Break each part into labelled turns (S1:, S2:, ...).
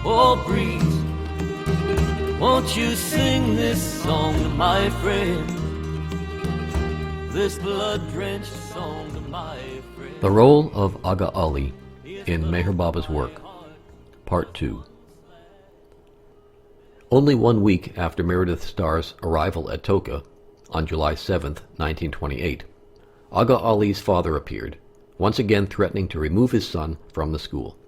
S1: Oh breeze, won't you sing this song to my friend? This blood-drenched song to my friend.
S2: The role of Agha Ali in Meher Baba's work, Part 2. Only 1 week after Meredith Starr's arrival at Toka, on July 7, 1928, Agha Ali's father appeared, once again threatening to remove his son from the school.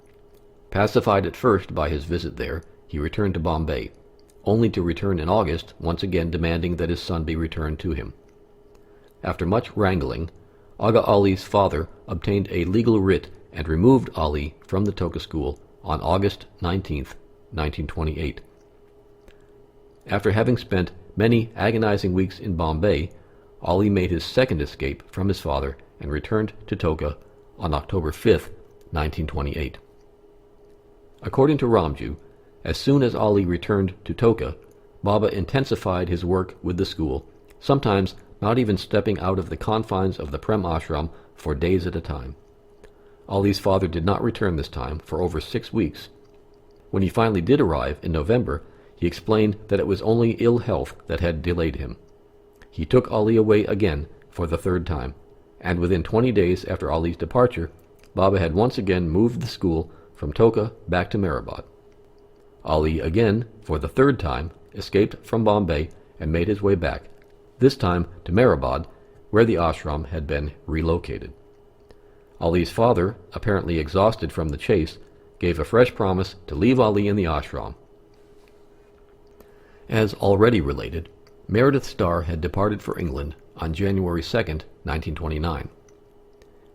S2: Pacified at first by his visit there, he returned to Bombay, only to return in August, once again demanding that his son be returned to him. After much wrangling, Agha Ali's father obtained a legal writ and removed Ali from the Toka school on August 19, 1928. After having spent many agonizing weeks in Bombay, Ali made his second escape from his father and returned to Toka on October 5, 1928. According to Ramju, as soon as Ali returned to Toka, Baba intensified his work with the school, sometimes not even stepping out of the confines of the Prem ashram for days at a time. Ali's father did not return this time for over 6 weeks. When he finally did arrive in November, he explained that it was only ill health that had delayed him. He took Ali away again for the 3rd time, and within 20 days after Ali's departure, Baba had once again moved the school from Toka back to Meherabad. Ali again, for the 3rd time, escaped from Bombay and made his way back, this time to Meherabad, where the ashram had been relocated. Ali's father, apparently exhausted from the chase, gave a fresh promise to leave Ali in the ashram. As already related, Meredith Starr had departed for England on January 2, 1929.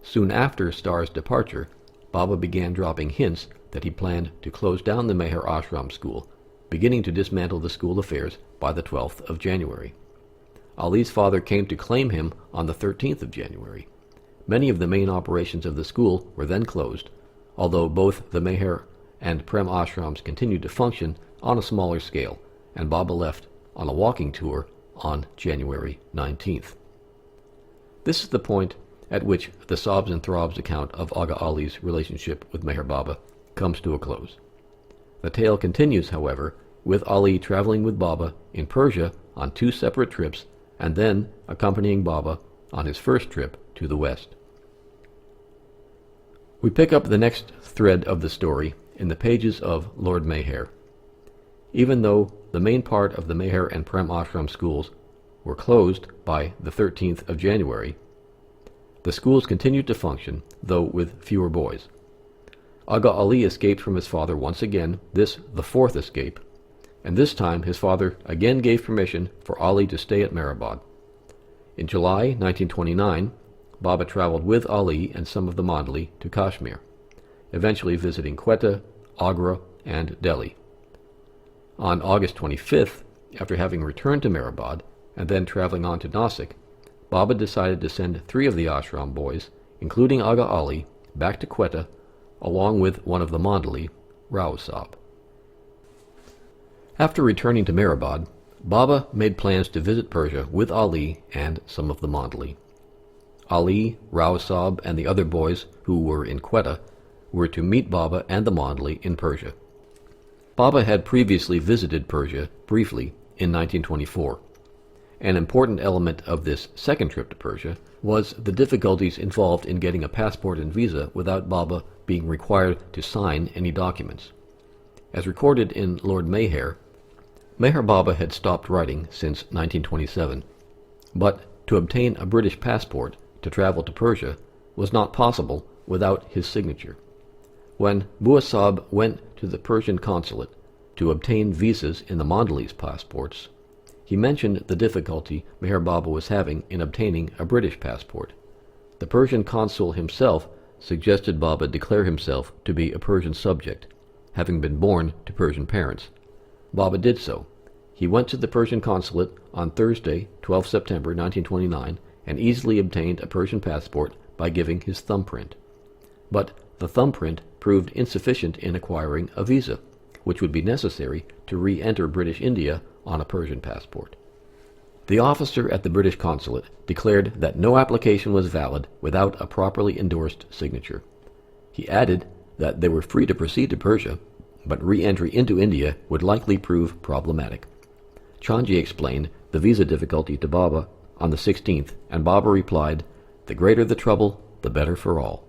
S2: Soon after Starr's departure, Baba began dropping hints that he planned to close down the Meher Ashram school, beginning to dismantle the school affairs by the 12th of January. Ali's father came to claim him on the 13th of January. Many of the main operations of the school were then closed, although both the Meher and Prem ashrams continued to function on a smaller scale, and Baba left on a walking tour on January 19th. This is the point at which the Sobs and Throbs account of Agha Ali's relationship with Meher Baba comes to a close. The tale continues, however, with Ali traveling with Baba in Persia on 2 separate trips and then accompanying Baba on his first trip to the west. We pick up the next thread of the story in the pages of Lord Meher. Even though the main part of the Meher and Prem Ashram schools were closed by the 13th of January, the schools continued to function, though with fewer boys. Agha Ali escaped from his father once again, this the 4th escape, and this time his father again gave permission for Ali to stay at Meherabad. In July 1929, Baba traveled with Ali and some of the Mandali to Kashmir, eventually visiting Quetta, Agra, and Delhi. On August 25th, after having returned to Meherabad and then traveling on to Nasik, Baba decided to send 3 of the ashram boys, including Agha Ali, back to Quetta, along with one of the Mandali, Rao Sahib. After returning to Meherabad, Baba made plans to visit Persia with Ali and some of the Mandali. Ali, Rao Sahib, and the other boys who were in Quetta were to meet Baba and the Mandali in Persia. Baba had previously visited Persia briefly in 1924. An important element of this second trip to Persia was the difficulties involved in getting a passport and visa without Baba being required to sign any documents. As recorded in Lord Meher, Meher Baba had stopped writing since 1927, but to obtain a British passport to travel to Persia was not possible without his signature. When Bua Sahib went to the Persian consulate to obtain visas in the Mandali's passports, he mentioned the difficulty Meher Baba was having in obtaining a British passport. The Persian consul himself suggested Baba declare himself to be a Persian subject, having been born to Persian parents. Baba did so. He went to the Persian consulate on Thursday, 12 September 1929, and easily obtained a Persian passport by giving his thumbprint. But the thumbprint proved insufficient in acquiring a visa, which would be necessary to re-enter British India on a Persian passport. The officer at the British consulate declared that no application was valid without a properly endorsed signature. He added that they were free to proceed to Persia, but re-entry into India would likely prove problematic. Chanji explained the visa difficulty to Baba on the 16th, and Baba replied, "The greater the trouble, the better for all."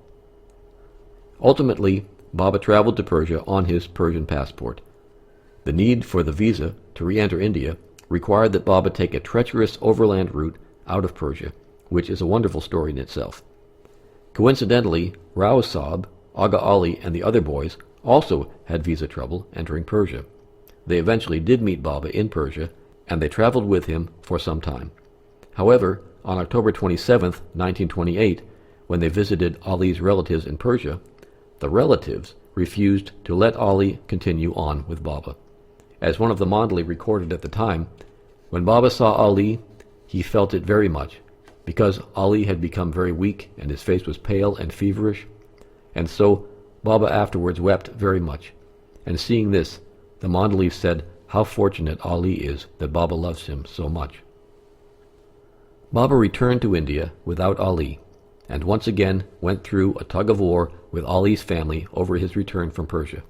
S2: Ultimately, Baba traveled to Persia on his Persian passport. The need for the visa to re-enter India required that Baba take a treacherous overland route out of Persia, which is a wonderful story in itself. Coincidentally, Rao Sahib, Agha Ali, and the other boys also had visa trouble entering Persia. They eventually did meet Baba in Persia, and they traveled with him for some time. However, on October 27, 1928, when they visited Ali's relatives in Persia, the relatives refused to let Ali continue on with Baba. As one of the Mandali recorded at the time, when Baba saw Ali, he felt it very much, because Ali had become very weak and his face was pale and feverish, and so Baba afterwards wept very much. And seeing this, the Mandalis said how fortunate Ali is that Baba loves him so much. Baba returned to India without Ali, and once again went through a tug-of-war with Ali's family over his return from Persia.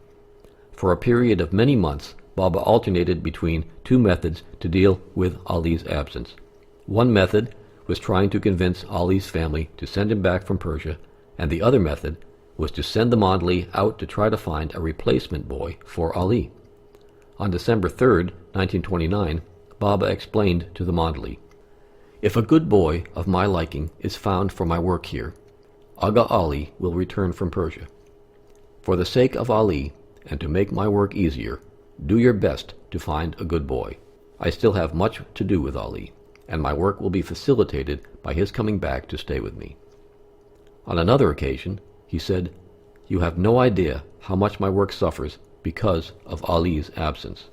S2: For a period of many months, Baba alternated between two methods to deal with Ali's absence. One method was trying to convince Ali's family to send him back from Persia, and the other method was to send the Mandali out to try to find a replacement boy for Ali. On December 3, 1929, Baba explained to the Mandali, "If a good boy of my liking is found for my work here, Agha Ali will return from Persia. For the sake of Ali, and to make my work easier, do your best to find a good boy. I still have much to do with Ali, and my work will be facilitated by his coming back to stay with me." On another occasion, he said, "You have no idea how much my work suffers because of Ali's absence."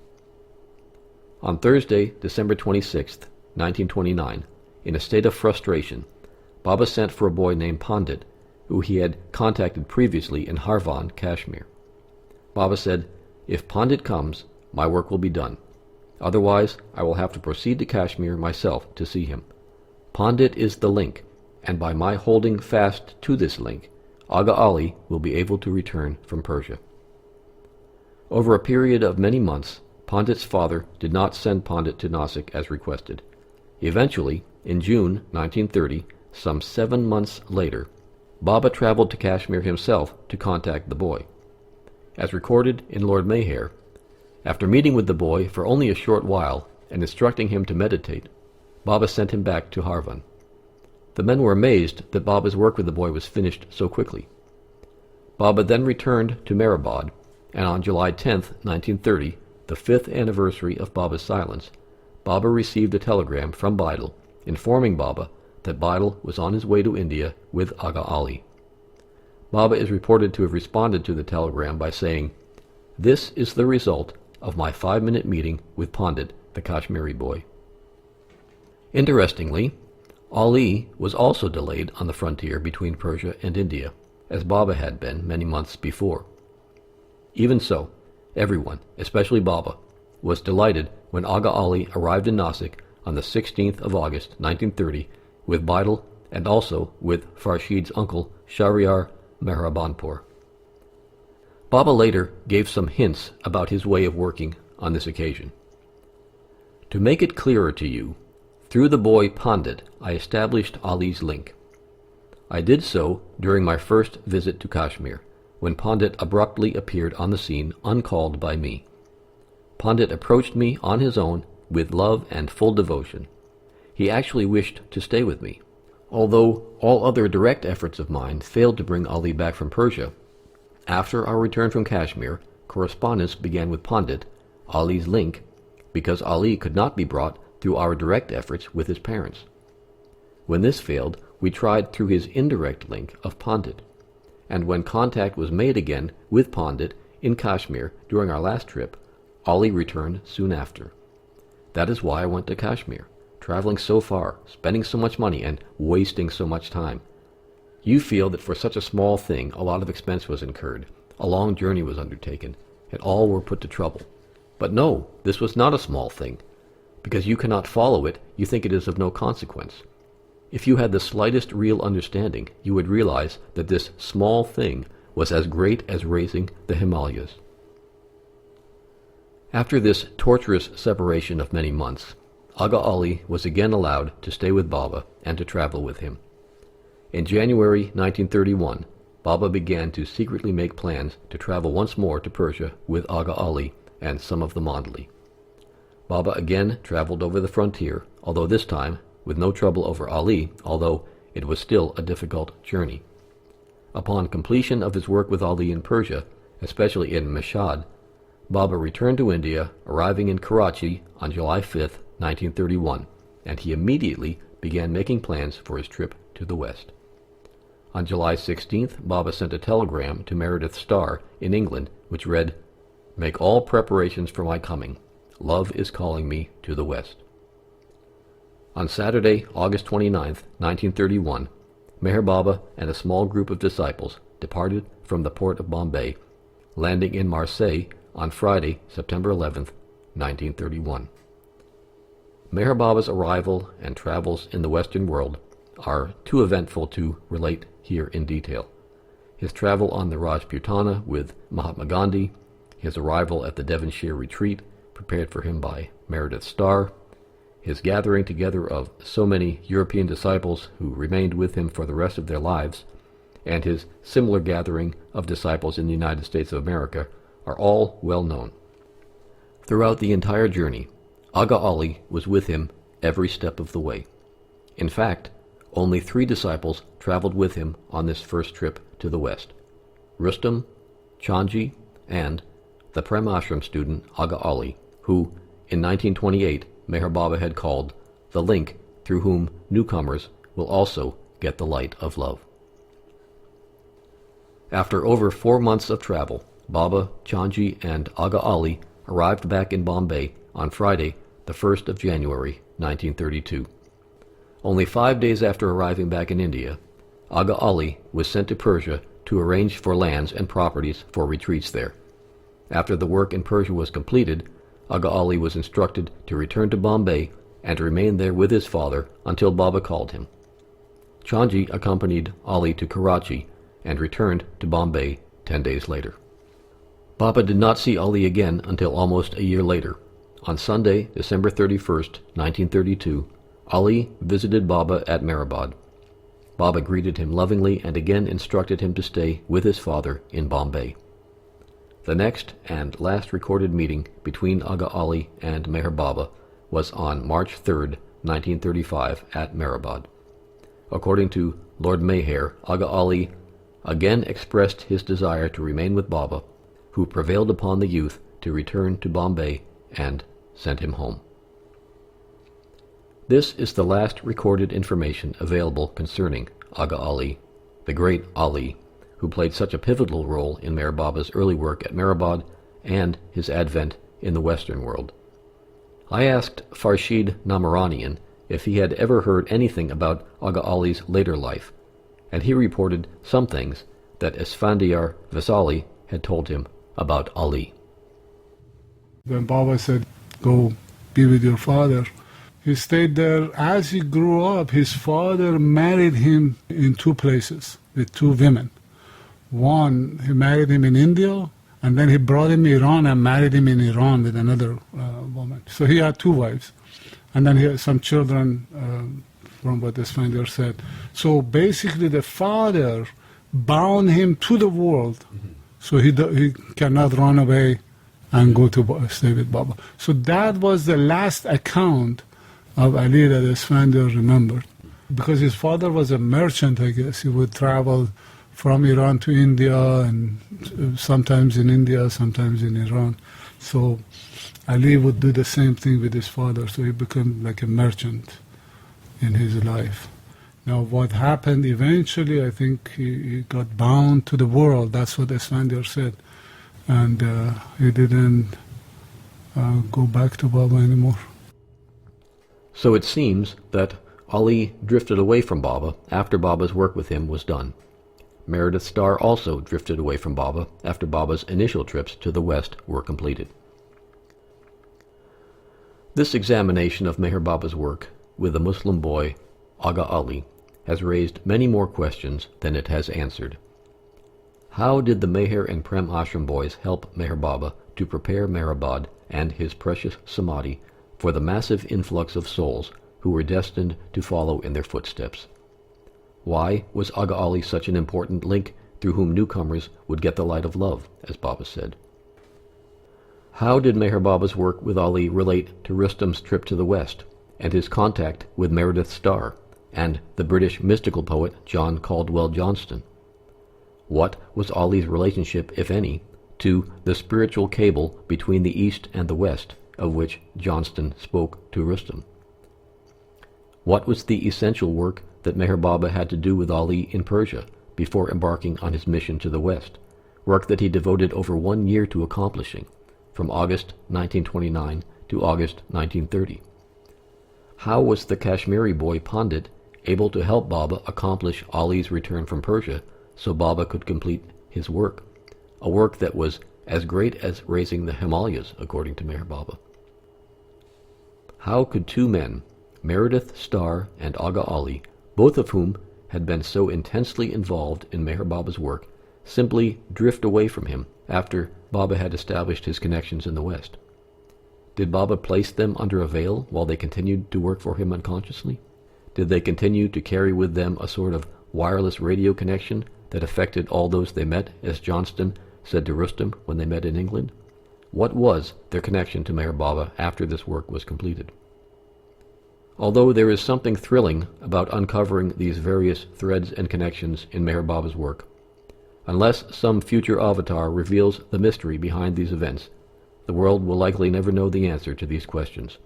S2: On Thursday, December 26, 1929, in a state of frustration, Baba sent for a boy named Pandit, who he had contacted previously in Harvan, Kashmir. Baba said, "If Pandit comes, my work will be done. Otherwise, I will have to proceed to Kashmir myself to see him. Pandit is the link, and by my holding fast to this link, Agha Ali will be able to return from Persia." Over a period of many months, Pandit's father did not send Pandit to Nasik as requested. Eventually, in June 1930, some 7 months later, Baba traveled to Kashmir himself to contact the boy. As recorded in Lord Mayher, after meeting with the boy for only a short while and instructing him to meditate, Baba sent him back to Harvan. The men were amazed that Baba's work with the boy was finished so quickly. Baba then returned to Meherabad, and on July 10, 1930, the 5th anniversary of Baba's silence, Baba received a telegram from Bidal informing Baba that Bidal was on his way to India with Agha Ali. Baba is reported to have responded to the telegram by saying, "This is the result of my 5-minute meeting with Pandit, the Kashmiri boy." Interestingly, Ali was also delayed on the frontier between Persia and India, as Baba had been many months before. Even so, everyone, especially Baba, was delighted when Agha Ali arrived in Nasik on the 16th of August 1930 with Bidal and also with Farshid's uncle Shahryar Meherabadpur. Baba later gave some hints about his way of working on this occasion. "To make it clearer to you, through the boy Pandit I established Ali's link. I did so during my first visit to Kashmir, when Pandit abruptly appeared on the scene uncalled by me. Pandit approached me on his own with love and full devotion. He actually wished to stay with me. Although all other direct efforts of mine failed to bring Ali back from Persia, after our return from Kashmir, correspondence began with Pandit, Ali's link, because Ali could not be brought through our direct efforts with his parents. When this failed, we tried through his indirect link of Pandit, and when contact was made again with Pandit in Kashmir during our last trip, Ali returned soon after. That is why I went to Kashmir, traveling so far, spending so much money, and wasting so much time. You feel that for such a small thing a lot of expense was incurred, a long journey was undertaken, and all were put to trouble. But no, this was not a small thing. Because you cannot follow it, you think it is of no consequence. If you had the slightest real understanding, you would realize that this small thing was as great as raising the Himalayas." After this torturous separation of many months, Agha Ali was again allowed to stay with Baba and to travel with him. In January 1931, Baba began to secretly make plans to travel once more to Persia with Agha Ali and some of the Mandali. Baba again traveled over the frontier, although this time with no trouble over Ali, although it was still a difficult journey. Upon completion of his work with Ali in Persia, especially in Mashhad, Baba returned to India, arriving in Karachi on July 5, 1931, and he immediately began making plans for his trip to the West. On July 16th, Baba sent a telegram to Meredith Starr in England, which read, "Make all preparations for my coming. Love is calling me to the West." On Saturday, August 29, 1931, Meher Baba and a small group of disciples departed from the port of Bombay, landing in Marseille on Friday, September 11, 1931. Meher Baba's arrival and travels in the Western world are too eventful to relate here in detail. His travel on the Rajputana with Mahatma Gandhi, his arrival at the Devonshire retreat prepared for him by Meredith Starr, his gathering together of so many European disciples who remained with him for the rest of their lives, and his similar gathering of disciples in the United States of America are all well known. Throughout the entire journey, Agha Ali was with him every step of the way. In fact, only 3 disciples traveled with him on this first trip to the West: Rustam, Chanji, and the Prem Ashram student Agha Ali, who, in 1928, Meher Baba had called the link through whom newcomers will also get the light of love. After over 4 months of travel, Baba, Chanji, and Agha Ali arrived back in Bombay on Friday, the 1st of January, 1932. Only 5 days after arriving back in India, Agha Ali was sent to Persia to arrange for lands and properties for retreats there. After the work in Persia was completed, Agha Ali was instructed to return to Bombay and remain there with his father until Baba called him. Chanji accompanied Ali to Karachi and returned to Bombay 10 days later. Baba did not see Ali again until almost a year later. On Sunday, December 31st, 1932, Ali visited Baba at Meherabad. Baba greeted him lovingly and again instructed him to stay with his father in Bombay. The next and last recorded meeting between Agha Ali and Meher Baba was on March 3, 1935, at Meherabad. According to Lord Meher, Agha Ali again expressed his desire to remain with Baba, who prevailed upon the youth to return to Bombay and sent him home. This is the last recorded information available concerning Agha Ali, the great Ali, who played such a pivotal role in Meher Baba's early work at Meherabad and his advent in the Western world. I asked Farshid Namaranian if he had ever heard anything about Agha Ali's later life, and he reported some things that Esfandiar Vasali had told him about Ali.
S3: When Baba said, "Go be with your father," he stayed there. As he grew up, his father married him in 2 places with 2 women. One, he married him in India, and then he brought him to Iran and married him in Iran with another woman. So he had 2 wives. And then he had some children, from what this finder said. So basically the father bound him to the world, so he cannot run away and go to stay with Baba. So that was the last account of Ali that Esfandiar remembered. Because his father was a merchant, I guess. He would travel from Iran to India, and sometimes in India, sometimes in Iran. So Ali would do the same thing with his father, so he became like a merchant in his life. Now what happened eventually, I think he got bound to the world, that's what Esfandiar said, and he didn't go back to Baba anymore.
S2: So it seems that Ali drifted away from Baba after Baba's work with him was done. Meredith Starr also drifted away from Baba after Baba's initial trips to the West were completed. This examination of Meher Baba's work with the Muslim boy Agha Ali has raised many more questions than it has answered. How did the Meher and Prem Ashram boys help Meher Baba to prepare Meherabad and his precious samadhi for the massive influx of souls who were destined to follow in their footsteps. Why was Agha Ali such an important link through whom newcomers would get the light of love, as Baba said? How did Meher Baba's work with Ali relate to Rustam's trip to the West and his contact with Meredith Starr and the British mystical poet John Caldwell Johnston? What was Ali's relationship, if any, to the spiritual cable between the East and the West, of which Johnston spoke to Rustam? What was the essential work that Meher Baba had to do with Ali in Persia before embarking on his mission to the West, work that he devoted over 1 year to accomplishing, from August 1929 to August 1930? How was the Kashmiri boy Pandit able to help Baba accomplish Ali's return from Persia so Baba could complete his work, a work that was as great as raising the Himalayas, according to Meher Baba? How could two men, Meredith Starr and Agha Ali, both of whom had been so intensely involved in Meher Baba's work, simply drift away from him after Baba had established his connections in the West? Did Baba place them under a veil while they continued to work for him unconsciously? Did they continue to carry with them a sort of wireless radio connection that affected all those they met, as Johnston said to Rustam when they met in England? What was their connection to Meher Baba after this work was completed? Although there is something thrilling about uncovering these various threads and connections in Meher Baba's work, unless some future avatar reveals the mystery behind these events, the world will likely never know the answer to these questions.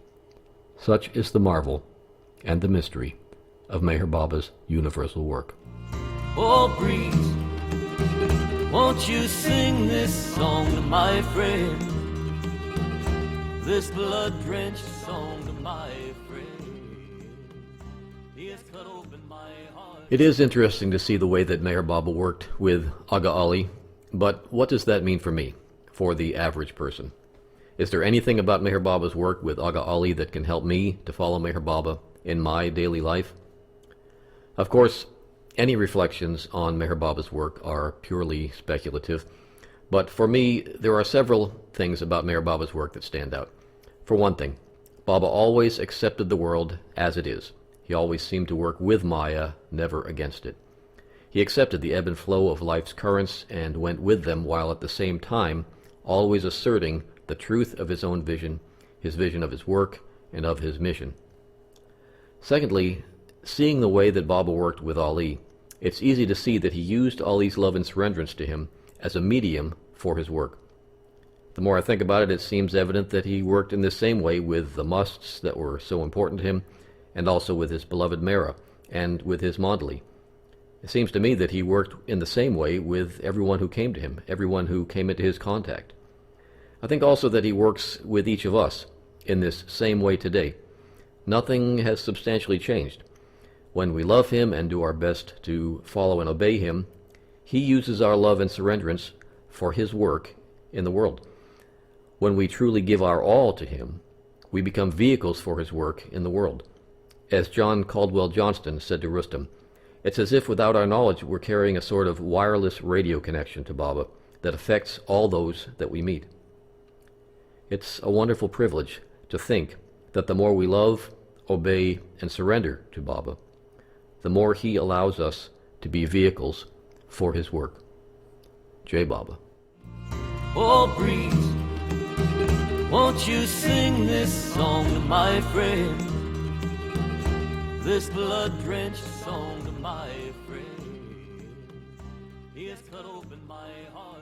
S2: Such is the marvel and the mystery of Meher Baba's universal work.
S1: Oh, breeze, won't you sing this song to my friend? This blood-drenched song to my friend. He has cut open my heart.
S2: It is interesting to see the way that Meher Baba worked with Agha Ali, but what does that mean for me, for the average person? Is there anything about Meher Baba's work with Agha Ali that can help me to follow Meher Baba in my daily life? Of course, any reflections on Meher Baba's work are purely speculative, but for me, there are several things about Meher Baba's work that stand out. For one thing, Baba always accepted the world as it is. He always seemed to work with Maya, never against it. He accepted the ebb and flow of life's currents and went with them, while at the same time always asserting the truth of his own vision of his work, and of his mission. Secondly, seeing the way that Baba worked with Ali, it's easy to see that he used Ali's love and surrenderance to him as a medium for his work. The more I think about it, it seems evident that he worked in the same way with the musts that were so important to him, and also with his beloved Mera, and with his Mandali. It seems to me that he worked in the same way with everyone who came to him, everyone who came into his contact. I think also that he works with each of us in this same way today. Nothing has substantially changed. When we love him and do our best to follow and obey him, he uses our love and surrenderance for his work in the world. When we truly give our all to him, we become vehicles for his work in the world. As John Caldwell Johnston said to Rustam, it's as if without our knowledge we're carrying a sort of wireless radio connection to Baba that affects all those that we meet. It's a wonderful privilege to think that the more we love, obey, and surrender to Baba, the more he allows us to be vehicles for his work. Jai Baba.
S1: Oh, breeze, won't you sing this song to my friend? This blood-drenched song to my friend. He has cut open my heart.